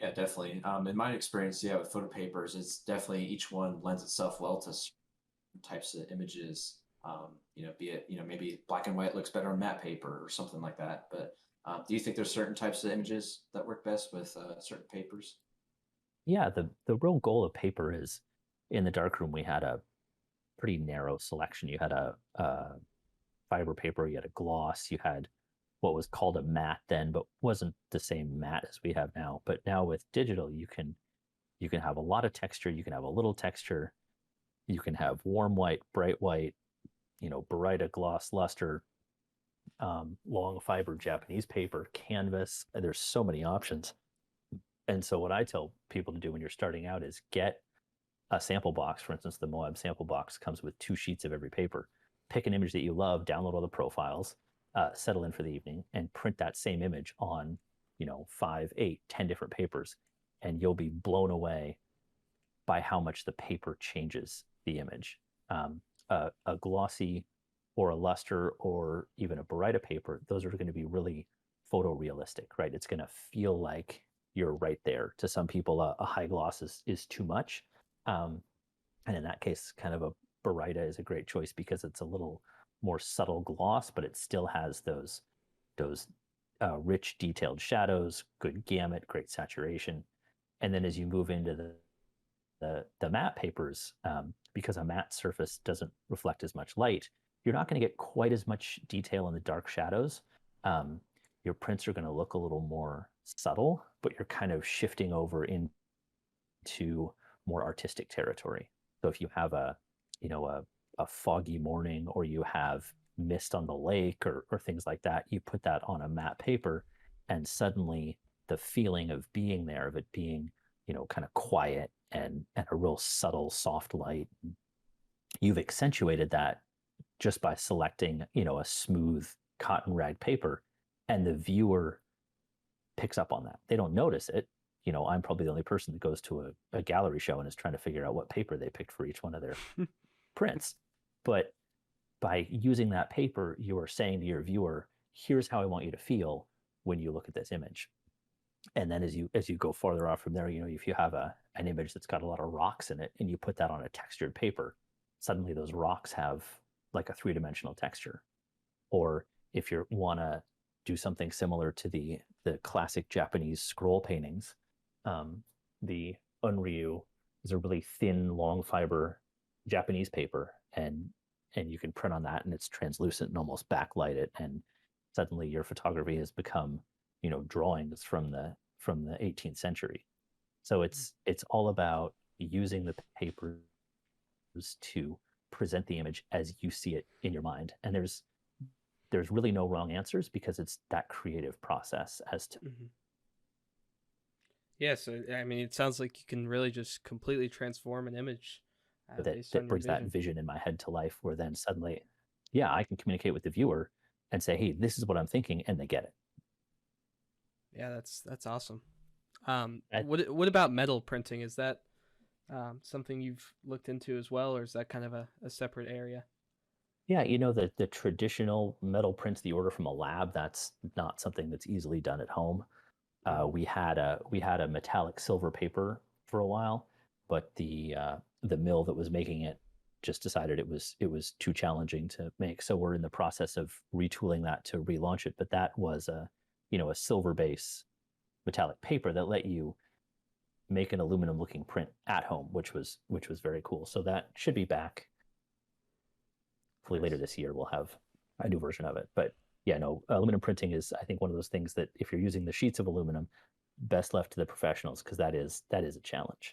Yeah, definitely. In my experience, yeah, with photo papers, it's definitely each one lends itself well to certain types of images. Be it, maybe black and white looks better on matte paper or something like that. But do you think there's certain types of images that work best with certain papers? Yeah, the real goal of paper is in the darkroom we had a pretty narrow selection. You had a fiber paper, you had a gloss, you had what was called a matte then, but wasn't the same matte as we have now. But now with digital, you can have a lot of texture, you can have a little texture, you can have warm white, bright white, Barita gloss luster, long fiber Japanese paper, canvas. There's so many options. And so what I tell people to do when you're starting out is get a sample box. For instance, the Moab sample box comes with 2 sheets of every paper. Pick an image that you love, download all the profiles, settle in for the evening, and print that same image on, 5, 8, 10 different papers, and you'll be blown away by how much the paper changes the image. A glossy or a luster or even a Barita paper, those are going to be really photorealistic, right? It's going to feel like you're right there. To some people, a high gloss is too much. Um, and in that case, kind of a Barita is a great choice because it's a little more subtle gloss, but it still has those rich, detailed shadows, good gamut, great saturation. And then as you move into the matte papers, because a matte surface doesn't reflect as much light, you're not going to get quite as much detail in the dark shadows. Um, your prints are going to look a little more subtle, but you're kind of shifting over into more artistic territory. So if you have a foggy morning or you have mist on the lake or things like that, you put that on a matte paper, and suddenly the feeling of being there, of it being, kind of quiet and a real subtle, soft light, you've accentuated that just by selecting, a smooth cotton rag paper, and the viewer picks up on that. They don't notice it. I'm probably the only person that goes to a gallery show and is trying to figure out what paper they picked for each one of their prints. But by using that paper, you are saying to your viewer, here's how I want you to feel when you look at this image. And then as you go farther off from there, if you have an image that's got a lot of rocks in it and you put that on a textured paper, suddenly those rocks have like a three-dimensional texture. Or if you want to do something similar to the classic Japanese scroll paintings, the unryu is a really thin, long fiber Japanese paper, and you can print on that, and it's translucent and almost backlight it, and suddenly your photography has become, drawings from the 18th century. So it's all about using the papers to present the image as you see it in your mind, and there's really no wrong answers because it's that creative process as to Mm-hmm. Yeah, so I mean, it sounds like you can really just completely transform an image that based on that your brings that vision. vision in my head to life, where then suddenly, yeah, I can communicate with the viewer and say, hey, this is what I'm thinking, and they get it. Yeah, that's awesome. I, What about metal printing? Is that something you've looked into as well, or is that kind of a separate area? yeah, the traditional metal prints that you order from a lab, that's not something that's easily done at home. Mm-hmm. We had a metallic silver paper for a while, but the mill that was making it just decided it was too challenging to make. So we're in the process of retooling that to relaunch it. But that was a silver base metallic paper that let you make an aluminum looking print at home, which was very cool. So that should be back. Hopefully later Nice. this year we'll have a new version of it. But yeah, no, aluminum printing is, I think, one of those things that if you're using the sheets of aluminum, best left to the professionals, because that is a challenge.